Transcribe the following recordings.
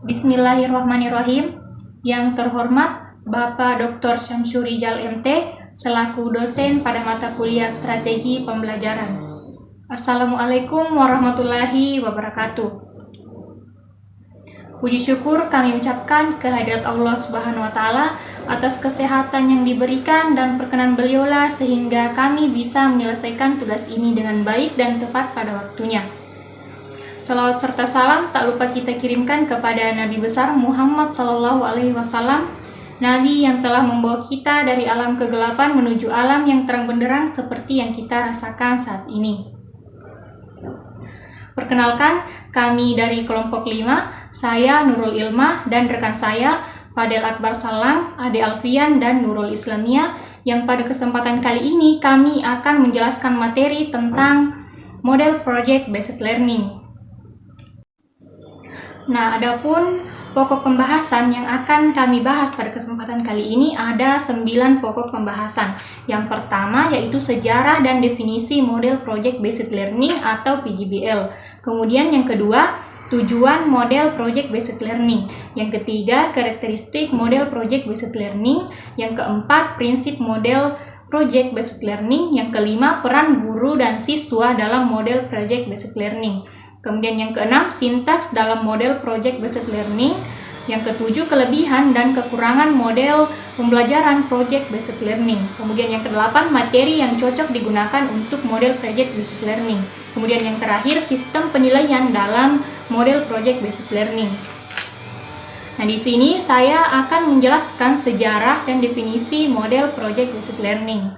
Bismillahirrahmanirrahim. Yang terhormat Bapak Dr. Syamsur Rijal MT selaku dosen pada mata kuliah Strategi Pembelajaran. Assalamualaikum warahmatullahi wabarakatuh. Puji syukur kami ucapkan kehadirat Allah Subhanahu wa Ta'ala atas kesehatan yang diberikan dan perkenan beliaulah sehingga kami bisa menyelesaikan tugas ini dengan baik dan tepat pada waktunya. Salawat serta salam tak lupa kita kirimkan kepada Nabi besar Muhammad SAW, Nabi yang telah membawa kita dari alam kegelapan menuju alam yang terang benderang seperti yang kita rasakan saat ini. Perkenalkan, kami dari kelompok 5, saya Nurul Ilmah dan rekan saya Fadel Akbar Salang, Ade Alfian dan Nurul Islamia, yang pada kesempatan kali ini kami akan menjelaskan materi tentang model project based learning. Nah, adapun pokok pembahasan yang akan kami bahas pada kesempatan kali ini ada 9 pokok pembahasan. Yang pertama yaitu sejarah dan definisi model project based learning atau PJBL. Kemudian yang kedua, tujuan model project based learning. Yang ketiga, karakteristik model project based learning. Yang keempat, prinsip model project based learning. Yang kelima, peran guru dan siswa dalam model project based learning. Kemudian yang keenam, sintaks dalam model project based learning. Yang ketujuh, kelebihan dan kekurangan model pembelajaran project based learning. Kemudian yang kedelapan, materi yang cocok digunakan untuk model project based learning. Kemudian yang terakhir, sistem penilaian dalam model project based learning. Nah, di sini saya akan menjelaskan sejarah dan definisi model project based learning.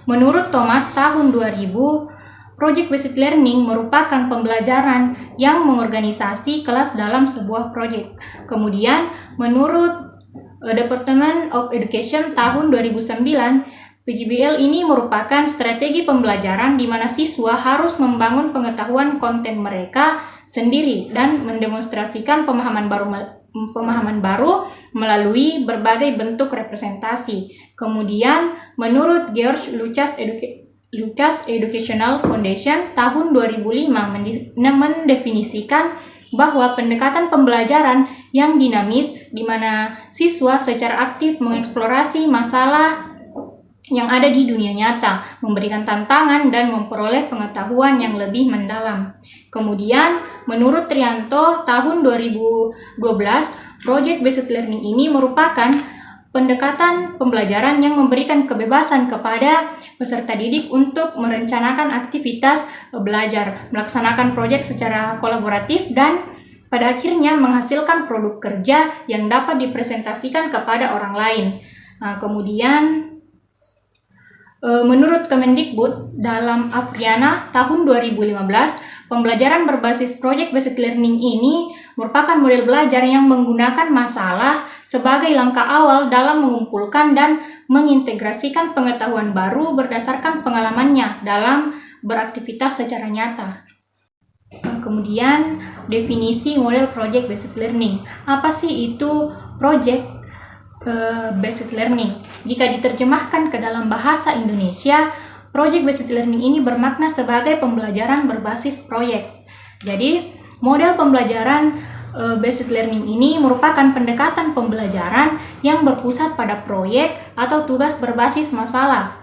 Menurut Thomas tahun 2000, project based learning merupakan pembelajaran yang mengorganisasi kelas dalam sebuah proyek. Kemudian, menurut Department of Education tahun 2009, PJBL ini merupakan strategi pembelajaran di mana siswa harus membangun pengetahuan konten mereka sendiri dan mendemonstrasikan pemahaman baru melalui berbagai bentuk representasi. Kemudian, menurut George Lucas Educational Foundation tahun 2005 mendefinisikan bahwa pendekatan pembelajaran yang dinamis di mana siswa secara aktif mengeksplorasi masalah yang ada di dunia nyata, memberikan tantangan dan memperoleh pengetahuan yang lebih mendalam. Kemudian, menurut Trianto tahun 2012, project based learning ini merupakan pendekatan pembelajaran yang memberikan kebebasan kepada peserta didik untuk merencanakan aktivitas belajar, melaksanakan proyek secara kolaboratif, dan pada akhirnya menghasilkan produk kerja yang dapat dipresentasikan kepada orang lain. Nah, kemudian, menurut Kemendikbud dalam Afriana tahun 2015, pembelajaran berbasis project based learning ini merupakan model belajar yang menggunakan masalah sebagai langkah awal dalam mengumpulkan dan mengintegrasikan pengetahuan baru berdasarkan pengalamannya dalam beraktivitas secara nyata. Kemudian, definisi model project based learning. Apa sih itu project based learning? Jika diterjemahkan ke dalam bahasa Indonesia, project based learning ini bermakna sebagai pembelajaran berbasis proyek. Jadi, model pembelajaran based learning ini merupakan pendekatan pembelajaran yang berpusat pada proyek atau tugas berbasis masalah.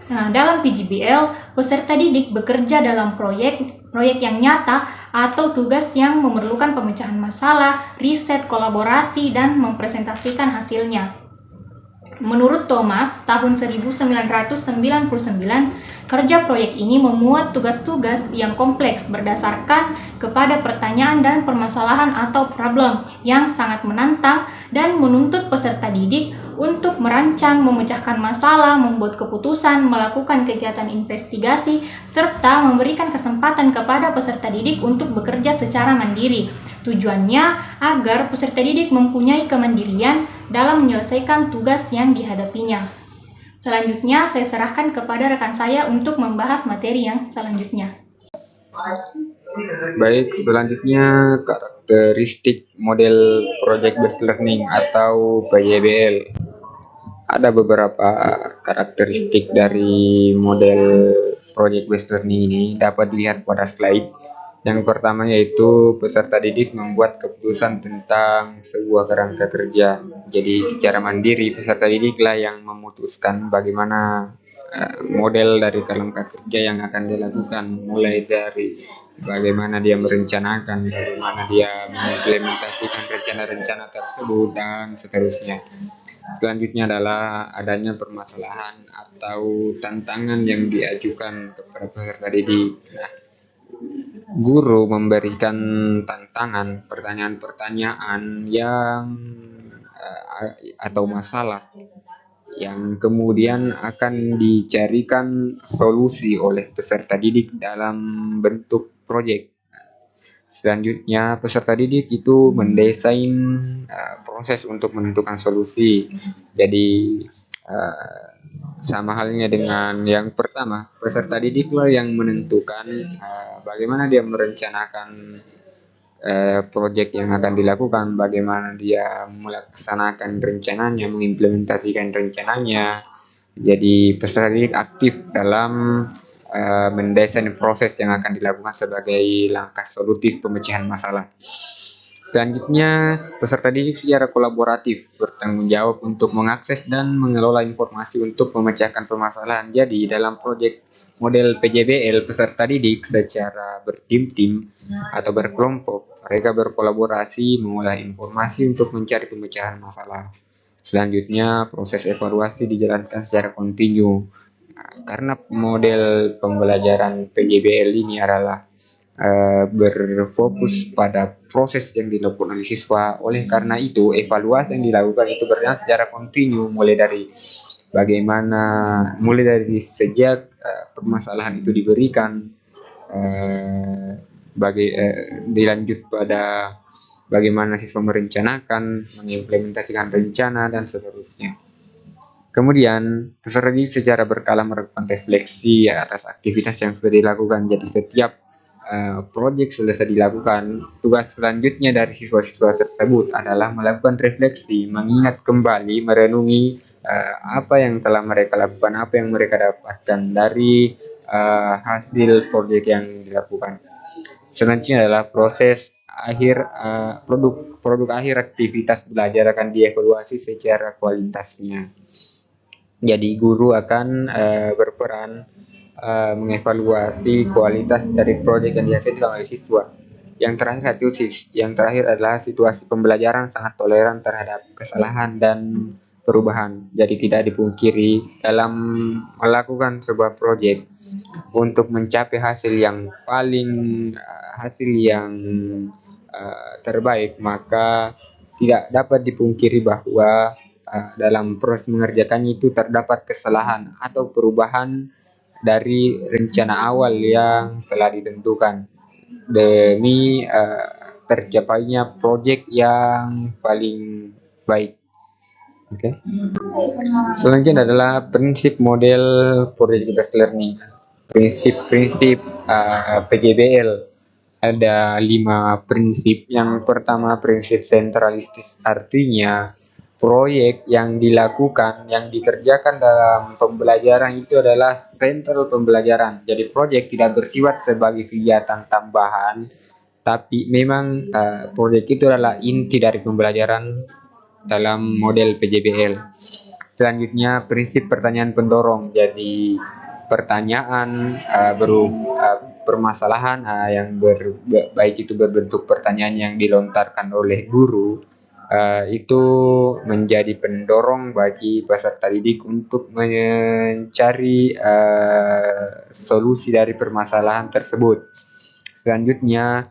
Nah, dalam PJBL, peserta didik bekerja dalam proyek yang nyata atau tugas yang memerlukan pemecahan masalah, riset, kolaborasi, dan mempresentasikan hasilnya. Menurut Thomas, tahun 1999, kerja proyek ini memuat tugas-tugas yang kompleks berdasarkan kepada pertanyaan dan permasalahan atau problem yang sangat menantang dan menuntut peserta didik untuk merancang, memecahkan masalah, membuat keputusan, melakukan kegiatan investigasi, serta memberikan kesempatan kepada peserta didik untuk bekerja secara mandiri. Tujuannya agar peserta didik mempunyai kemandirian dalam menyelesaikan tugas yang dihadapinya. Selanjutnya, saya serahkan kepada rekan saya untuk membahas materi yang selanjutnya. Baik, selanjutnya karakteristik model project based learning atau PJBL. Ada beberapa karakteristik dari model project based learning ini dapat dilihat pada slide. Yang pertama yaitu peserta didik membuat keputusan tentang sebuah kerangka kerja. Jadi secara mandiri peserta didiklah yang memutuskan bagaimana model dari kerangka kerja yang akan dilakukan, mulai dari bagaimana dia merencanakan, bagaimana dia mengimplementasikan rencana-rencana tersebut, dan seterusnya. Selanjutnya adalah adanya permasalahan atau tantangan yang diajukan kepada peserta didik. Nah, guru memberikan tantangan, pertanyaan-pertanyaan yang atau masalah yang kemudian akan dicarikan solusi oleh peserta didik dalam bentuk proyek. Selanjutnya, peserta didik itu mendesain proses untuk menentukan solusi. Jadi, uh, sama halnya dengan yang pertama, peserta didiklah yang menentukan bagaimana dia merencanakan proyek yang akan dilakukan, bagaimana dia melaksanakan rencananya, mengimplementasikan rencananya. Jadi peserta didik aktif dalam mendesain proses yang akan dilakukan sebagai langkah solutif pemecahan masalah. Selanjutnya, peserta didik secara kolaboratif bertanggung jawab untuk mengakses dan mengelola informasi untuk memecahkan permasalahan. Jadi, dalam proyek model PJBL, peserta didik secara bertim-tim atau berkelompok, mereka berkolaborasi mengolah informasi untuk mencari pemecahan masalah. Selanjutnya, proses evaluasi dijalankan secara kontinu. Karena model pembelajaran PJBL ini adalah berfokus pada proses yang dilakukan oleh siswa. Oleh karena itu, evaluasi yang dilakukan itu berjalan secara kontinu, mulai dari sejak permasalahan itu diberikan, dilanjut pada bagaimana siswa merencanakan, mengimplementasikan rencana, dan seterusnya. Kemudian, peserta didik secara berkala melakukan refleksi atas aktivitas yang sudah dilakukan. Jadi setiap proyek selesai dilakukan, tugas selanjutnya dari siswa-siswa tersebut adalah melakukan refleksi, mengingat kembali, merenungi apa yang telah mereka lakukan, apa yang mereka dapatkan dari hasil proyek yang dilakukan. Selanjutnya adalah proses akhir, produk akhir aktivitas belajar akan dievaluasi secara kualitasnya. Jadi guru akan berperan mengevaluasi kualitas dari proyek yang dihasilkan oleh siswa. Yang terakhir adalah situasi pembelajaran sangat toleran terhadap kesalahan dan perubahan. Jadi tidak dipungkiri dalam melakukan sebuah proyek untuk mencapai hasil yang terbaik, maka tidak dapat dipungkiri bahwa dalam proses mengerjakannya itu terdapat kesalahan atau perubahan dari rencana awal yang telah ditentukan demi tercapainya proyek yang paling baik. Oke. Selanjutnya adalah prinsip model project based learning. Prinsip-prinsip PJBL ada 5 prinsip. Yang pertama, prinsip sentralistis, artinya proyek yang dilakukan, yang dikerjakan dalam pembelajaran itu adalah sentral pembelajaran. Jadi proyek tidak bersifat sebagai kegiatan tambahan, tapi memang proyek itu adalah inti dari pembelajaran dalam model PJBL. Selanjutnya, prinsip pertanyaan pendorong. Jadi pertanyaan permasalahan yang baik itu berbentuk pertanyaan yang dilontarkan oleh guru, itu menjadi pendorong bagi peserta didik untuk mencari solusi dari permasalahan tersebut. Selanjutnya,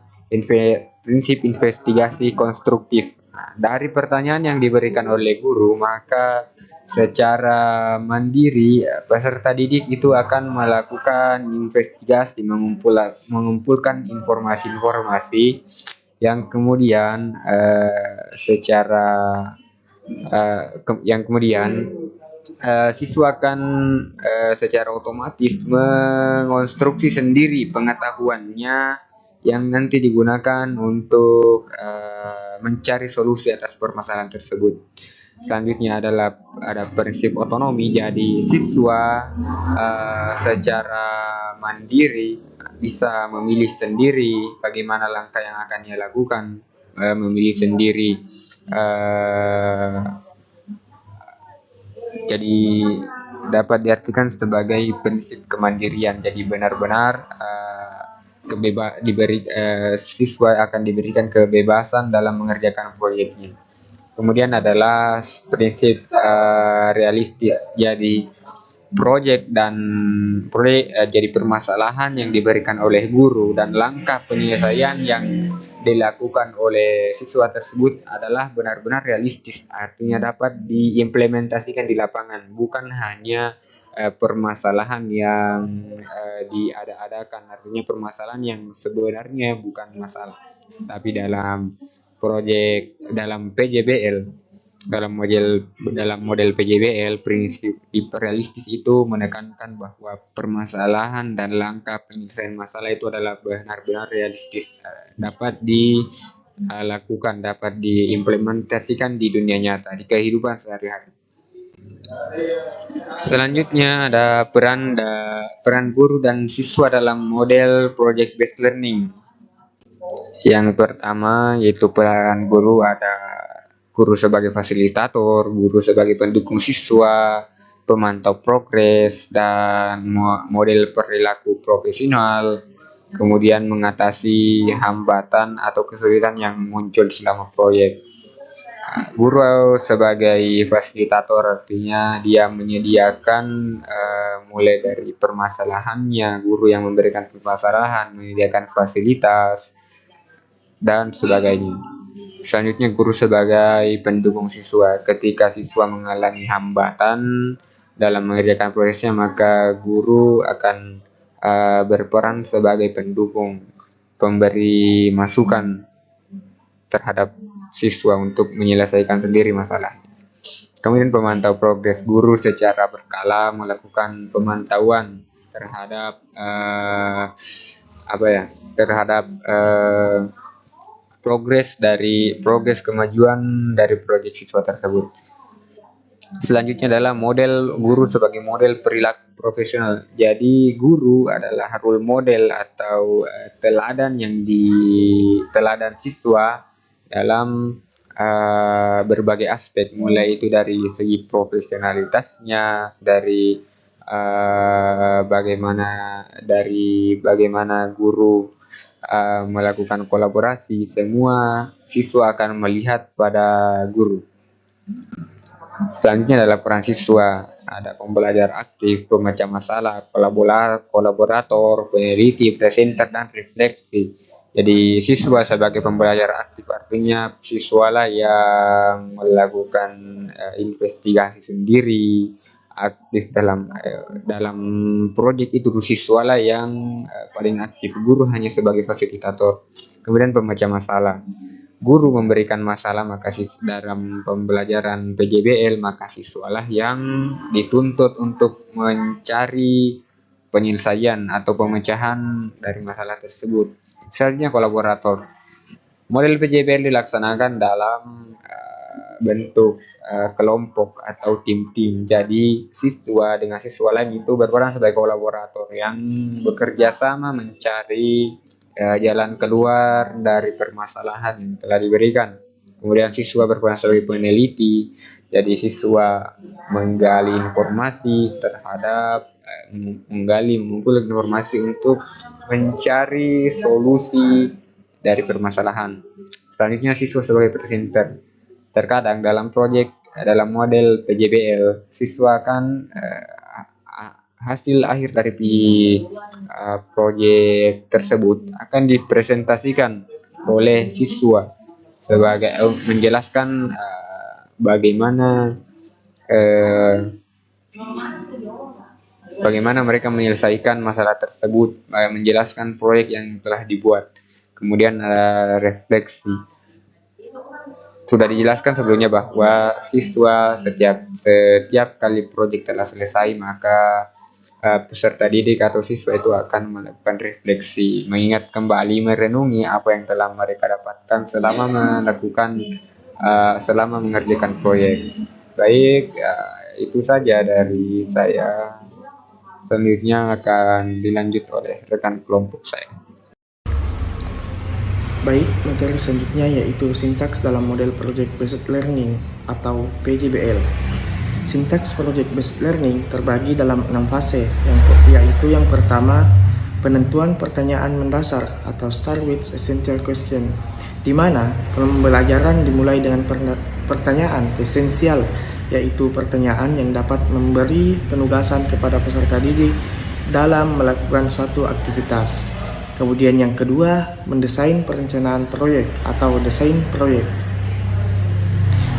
prinsip investigasi konstruktif. Nah, dari pertanyaan yang diberikan oleh guru, maka secara mandiri peserta didik itu akan melakukan investigasi, mengumpulkan informasi-informasi yang kemudian siswa akan secara otomatis mengonstruksi sendiri pengetahuannya yang nanti digunakan untuk mencari solusi atas permasalahan tersebut. Selanjutnya ada prinsip otonomi. Jadi siswa secara mandiri bisa memilih sendiri bagaimana langkah yang akan ia lakukan, memilih sendiri. Jadi dapat diartikan sebagai prinsip kemandirian. Jadi benar-benar siswa akan diberikan kebebasan dalam mengerjakan proyeknya. Kemudian adalah prinsip realistis. Jadi jadi permasalahan yang diberikan oleh guru dan langkah penyelesaian yang dilakukan oleh siswa tersebut adalah benar-benar realistis, artinya dapat diimplementasikan di lapangan, bukan hanya permasalahan yang diada-adakan, artinya permasalahan yang sebenarnya bukan masalah, tapi dalam PJBL, dalam model PJBL, prinsip realistis itu menekankan bahwa permasalahan dan langkah penyelesaian masalah itu adalah benar-benar realistis, dapat dilakukan, dapat diimplementasikan di dunia nyata, di kehidupan sehari-hari. Selanjutnya ada peran guru dan siswa dalam model project based learning. Yang pertama yaitu peran guru, ada guru sebagai fasilitator, guru sebagai pendukung siswa, pemantau progres, dan model perilaku profesional, kemudian mengatasi hambatan atau kesulitan yang muncul selama proyek. Guru sebagai fasilitator artinya dia menyediakan mulai dari permasalahannya, guru yang memberikan permasalahan, menyediakan fasilitas, dan sebagainya. Selanjutnya guru sebagai pendukung siswa. Ketika siswa mengalami hambatan dalam mengerjakan prosesnya, maka guru akan berperan sebagai pendukung, pemberi masukan terhadap siswa untuk menyelesaikan sendiri masalah. Kemudian pemantau progres, guru secara berkala melakukan pemantauan terhadap progres kemajuan dari proyek siswa tersebut. Selanjutnya adalah model guru sebagai model perilaku profesional. Jadi guru adalah role model atau teladan siswa dalam berbagai aspek, mulai itu dari segi profesionalitasnya, dari bagaimana guru melakukan kolaborasi, semua siswa akan melihat pada guru. Selanjutnya adalah peran siswa, ada pembelajar aktif, pemecah masalah, kolaborator, peneliti, presenter, dan refleksi. Jadi siswa sebagai pembelajar aktif artinya siswalah yang melakukan investigasi sendiri, aktif dalam proyek itu, siswalah yang paling aktif, guru hanya sebagai fasilitator. Kemudian pemecah masalah, guru memberikan masalah, maka dalam pembelajaran PJBL maka siswalah yang dituntut untuk mencari penyelesaian atau pemecahan dari masalah tersebut. Selanjutnya kolaborator, model PJBL dilaksanakan dalam bentuk kelompok atau tim-tim. Jadi siswa dengan siswa lain itu berperan sebagai kolaborator yang bekerja sama mencari jalan keluar dari permasalahan yang telah diberikan. Kemudian siswa berperan sebagai peneliti. Jadi siswa mengumpulkan informasi untuk mencari solusi dari permasalahan. Selanjutnya siswa sebagai presenter. Terkadang dalam model PJBL, siswa akan hasil akhir dari proyek tersebut akan dipresentasikan oleh siswa sebagai menjelaskan bagaimana mereka menyelesaikan masalah tersebut, menjelaskan proyek yang telah dibuat. Kemudian refleksi. Sudah dijelaskan sebelumnya bahwa siswa setiap kali proyek telah selesai, maka peserta didik atau siswa itu akan melakukan refleksi, mengingat kembali, merenungi apa yang telah mereka dapatkan selama mengerjakan proyek. Baik, itu saja dari saya. selanjutnya akan dilanjut oleh rekan kelompok saya. Baik, materi selanjutnya yaitu sintaks dalam model Project Based Learning atau PJBL. Sintaks Project Based Learning terbagi dalam 6 fase, yaitu yang pertama, penentuan pertanyaan mendasar atau Start with Essential Question, di mana pembelajaran dimulai dengan pertanyaan esensial, yaitu pertanyaan yang dapat memberi penugasan kepada peserta didik dalam melakukan suatu aktivitas. Kemudian yang kedua, mendesain perencanaan proyek atau desain proyek,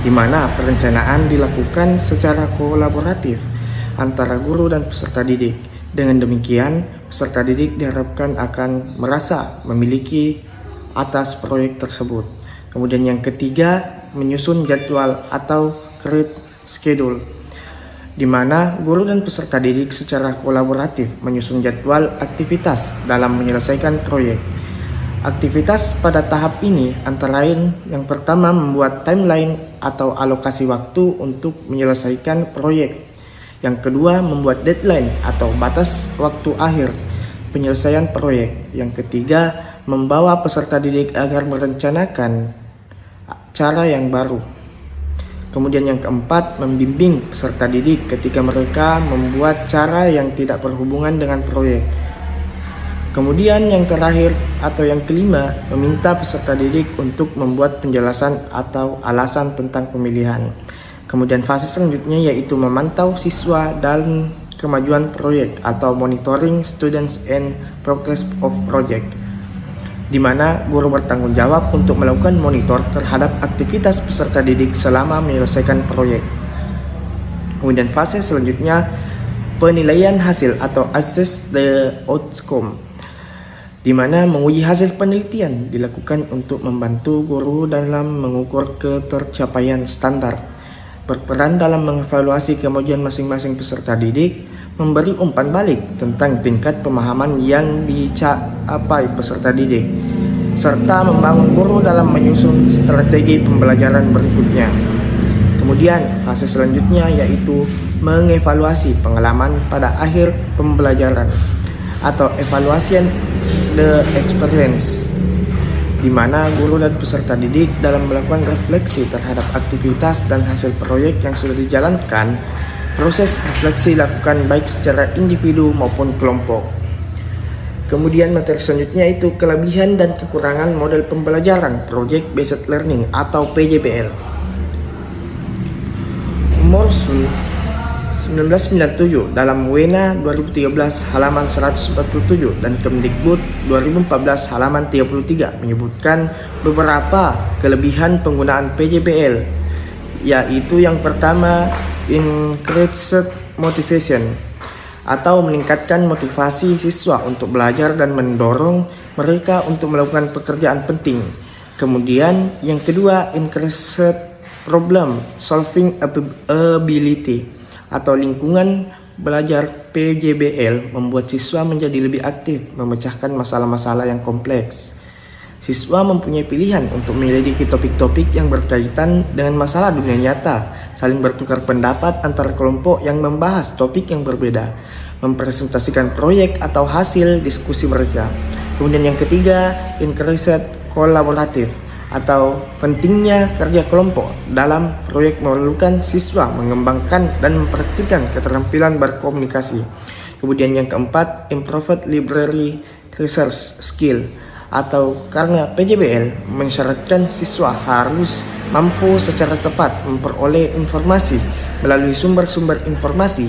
di mana perencanaan dilakukan secara kolaboratif antara guru dan peserta didik. Dengan demikian, peserta didik diharapkan akan merasa memiliki atas proyek tersebut. Kemudian yang ketiga, menyusun jadwal atau create schedule, di mana guru dan peserta didik secara kolaboratif menyusun jadwal aktivitas dalam menyelesaikan proyek. Aktivitas pada tahap ini antara lain yang pertama membuat timeline atau alokasi waktu untuk menyelesaikan proyek. Yang kedua membuat deadline atau batas waktu akhir penyelesaian proyek. Yang ketiga membawa peserta didik agar merencanakan cara yang baru. Kemudian yang keempat, membimbing peserta didik ketika mereka membuat cara yang tidak berhubungan dengan proyek. Kemudian yang terakhir atau yang kelima, meminta peserta didik untuk membuat penjelasan atau alasan tentang pemilihan. Kemudian fase selanjutnya yaitu memantau siswa dan kemajuan proyek atau monitoring students and progress of project, di mana guru bertanggung jawab untuk melakukan monitor terhadap aktivitas peserta didik selama menyelesaikan proyek. Kemudian fase selanjutnya penilaian hasil atau assess the outcome, di mana menguji hasil penelitian dilakukan untuk membantu guru dalam mengukur ketercapaian standar, berperan dalam mengevaluasi kemajuan masing-masing peserta didik, memberi umpan balik tentang tingkat pemahaman yang dicapai peserta didik, serta membangun guru dalam menyusun strategi pembelajaran berikutnya. Kemudian fase selanjutnya yaitu mengevaluasi pengalaman pada akhir pembelajaran atau evaluation the experience, di mana guru dan peserta didik dalam melakukan refleksi terhadap aktivitas dan hasil proyek yang sudah dijalankan. Proses refleksi dilakukan baik secara individu maupun kelompok. Kemudian materi selanjutnya itu kelebihan dan kekurangan model pembelajaran Project Based Learning atau PJBL. Morsel 1997 dalam WENA 2013 halaman 147 dan Kemdikbud 2014 halaman 33 menyebutkan beberapa kelebihan penggunaan PJBL, yaitu yang pertama, increased motivation atau meningkatkan motivasi siswa untuk belajar dan mendorong mereka untuk melakukan pekerjaan penting. Kemudian yang kedua, increased problem solving ability atau lingkungan belajar PJBL membuat siswa menjadi lebih aktif memecahkan masalah-masalah yang kompleks. Siswa mempunyai pilihan untuk menyelidiki topik-topik yang berkaitan dengan masalah dunia nyata, saling bertukar pendapat antar kelompok yang membahas topik yang berbeda, mempresentasikan proyek atau hasil diskusi mereka. Kemudian yang ketiga, increased kolaboratif atau pentingnya kerja kelompok dalam proyek memerlukan siswa mengembangkan dan mempraktikkan keterampilan berkomunikasi. Kemudian yang keempat, improved library research skill, atau karena PJBL mensyaratkan siswa harus mampu secara tepat memperoleh informasi melalui sumber-sumber informasi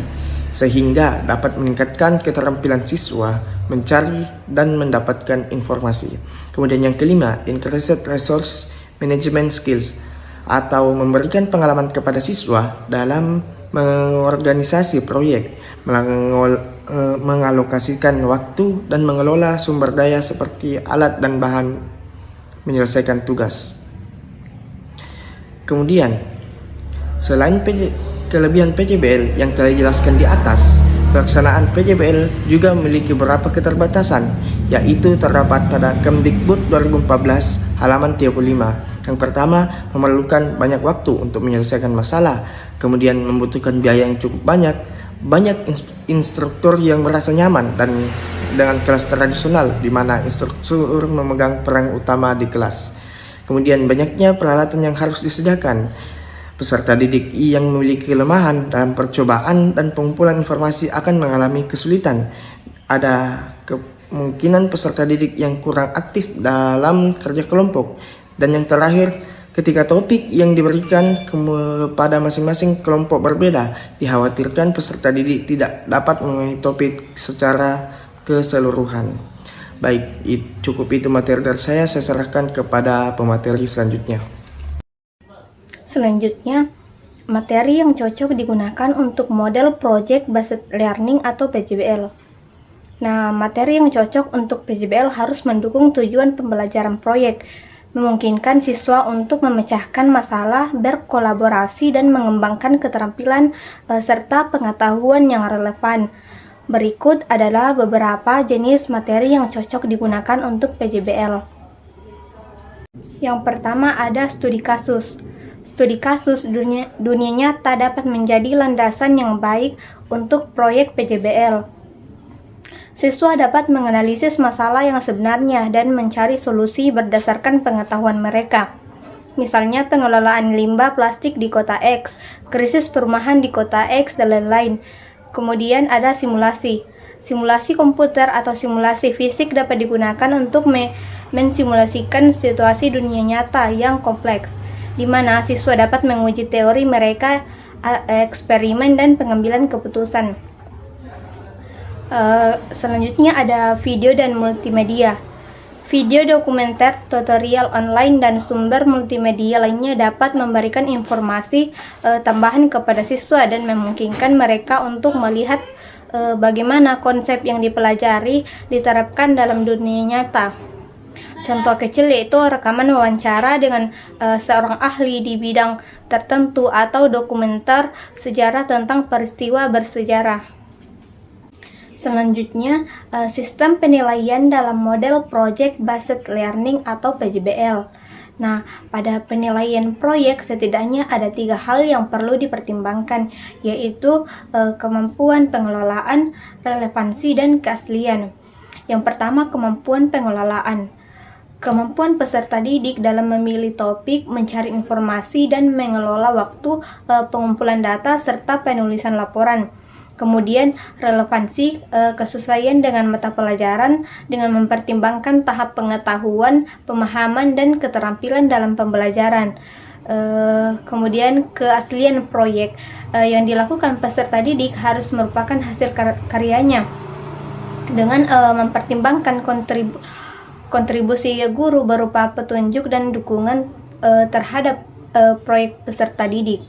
sehingga dapat meningkatkan keterampilan siswa mencari dan mendapatkan informasi. Kemudian yang kelima, increased resource management skills atau memberikan pengalaman kepada siswa dalam mengorganisasi proyek, mengalokasikan waktu dan mengelola sumber daya seperti alat dan bahan menyelesaikan tugas. Kemudian, selain kelebihan PJBL yang telah dijelaskan di atas, pelaksanaan PJBL juga memiliki beberapa keterbatasan, yaitu terdapat pada Kemdikbud 2014 halaman 35. Yang pertama, memerlukan banyak waktu untuk menyelesaikan masalah, kemudian membutuhkan biaya yang cukup banyak, Banyak instruktur yang merasa nyaman dan dengan kelas tradisional di mana instruktur memegang peran utama di kelas. Kemudian banyaknya peralatan yang harus disediakan. Peserta didik yang memiliki kelemahan dalam percobaan dan pengumpulan informasi akan mengalami kesulitan. Ada kemungkinan peserta didik yang kurang aktif dalam kerja kelompok. Dan yang terakhir, ketika topik yang diberikan kepada masing-masing kelompok berbeda, dikhawatirkan peserta didik tidak dapat memahami topik secara keseluruhan. Baik, cukup itu materi dari saya serahkan kepada pemateri selanjutnya. Selanjutnya, materi yang cocok digunakan untuk model Project Based Learning atau PJBL. Nah, materi yang cocok untuk PJBL harus mendukung tujuan pembelajaran proyek, memungkinkan siswa untuk memecahkan masalah, berkolaborasi, dan mengembangkan keterampilan serta pengetahuan yang relevan. Berikut adalah beberapa jenis materi yang cocok digunakan untuk PJBL. Yang pertama ada studi kasus. Studi kasus dunia nyata dapat menjadi landasan yang baik untuk proyek PJBL. Siswa dapat menganalisis masalah yang sebenarnya dan mencari solusi berdasarkan pengetahuan mereka. Misalnya pengelolaan limbah plastik di kota X, krisis perumahan di kota X, dan lain-lain. Kemudian ada simulasi. Simulasi komputer atau simulasi fisik dapat digunakan untuk mensimulasikan situasi dunia nyata yang kompleks, di mana siswa dapat menguji teori mereka, eksperimen, dan pengambilan keputusan. Selanjutnya ada video dan multimedia. Video dokumenter, tutorial online, dan sumber multimedia lainnya dapat memberikan informasi tambahan kepada siswa dan memungkinkan mereka untuk melihat bagaimana konsep yang dipelajari diterapkan dalam dunia nyata. Contoh kecil yaitu rekaman wawancara dengan seorang ahli di bidang tertentu atau dokumenter sejarah tentang peristiwa bersejarah. Selanjutnya, sistem penilaian dalam model Project Based Learning atau PJBL. Nah, pada penilaian proyek setidaknya ada 3 hal yang perlu dipertimbangkan, yaitu kemampuan pengelolaan, relevansi, dan keaslian. Yang pertama, kemampuan pengelolaan. Kemampuan peserta didik dalam memilih topik, mencari informasi, dan mengelola waktu pengumpulan data serta penulisan laporan. Kemudian relevansi, kesesuaian dengan mata pelajaran dengan mempertimbangkan tahap pengetahuan, pemahaman, dan keterampilan dalam pembelajaran. Kemudian keaslian proyek yang dilakukan peserta didik harus merupakan hasil karyanya dengan mempertimbangkan kontribusi guru berupa petunjuk dan dukungan terhadap proyek peserta didik.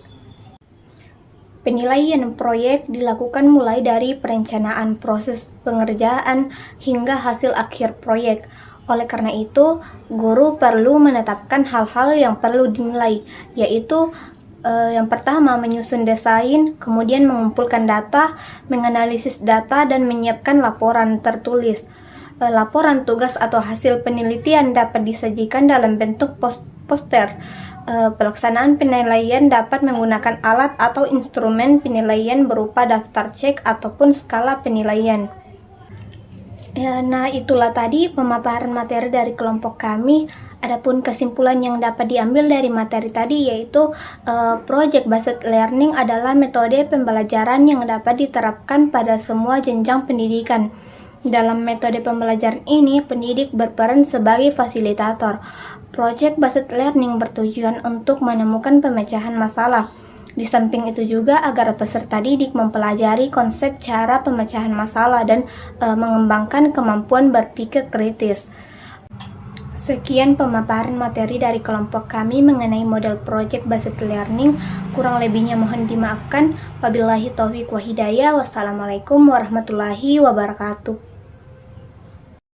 Penilaian proyek dilakukan mulai dari perencanaan proses pengerjaan hingga hasil akhir proyek. Oleh karena itu, guru perlu menetapkan hal-hal yang perlu dinilai, yaitu yang pertama menyusun desain, kemudian mengumpulkan data, menganalisis data, dan menyiapkan laporan tertulis. Laporan tugas atau hasil penelitian dapat disajikan dalam bentuk poster. Pelaksanaan penilaian dapat menggunakan alat atau instrumen penilaian berupa daftar cek ataupun skala penilaian. Nah, itulah tadi pemaparan materi dari kelompok kami. Adapun kesimpulan yang dapat diambil dari materi tadi yaitu Project Based Learning adalah metode pembelajaran yang dapat diterapkan pada semua jenjang pendidikan. Dalam metode pembelajaran ini, pendidik berperan sebagai fasilitator. Project Based Learning bertujuan untuk menemukan pemecahan masalah. Di samping itu juga agar peserta didik mempelajari konsep cara pemecahan masalah dan mengembangkan kemampuan berpikir kritis. Sekian pemaparan materi dari kelompok kami mengenai model Project Based Learning. Kurang lebihnya mohon dimaafkan. Wabillahi taufiq wa hidayah. Wassalamualaikum warahmatullahi wabarakatuh.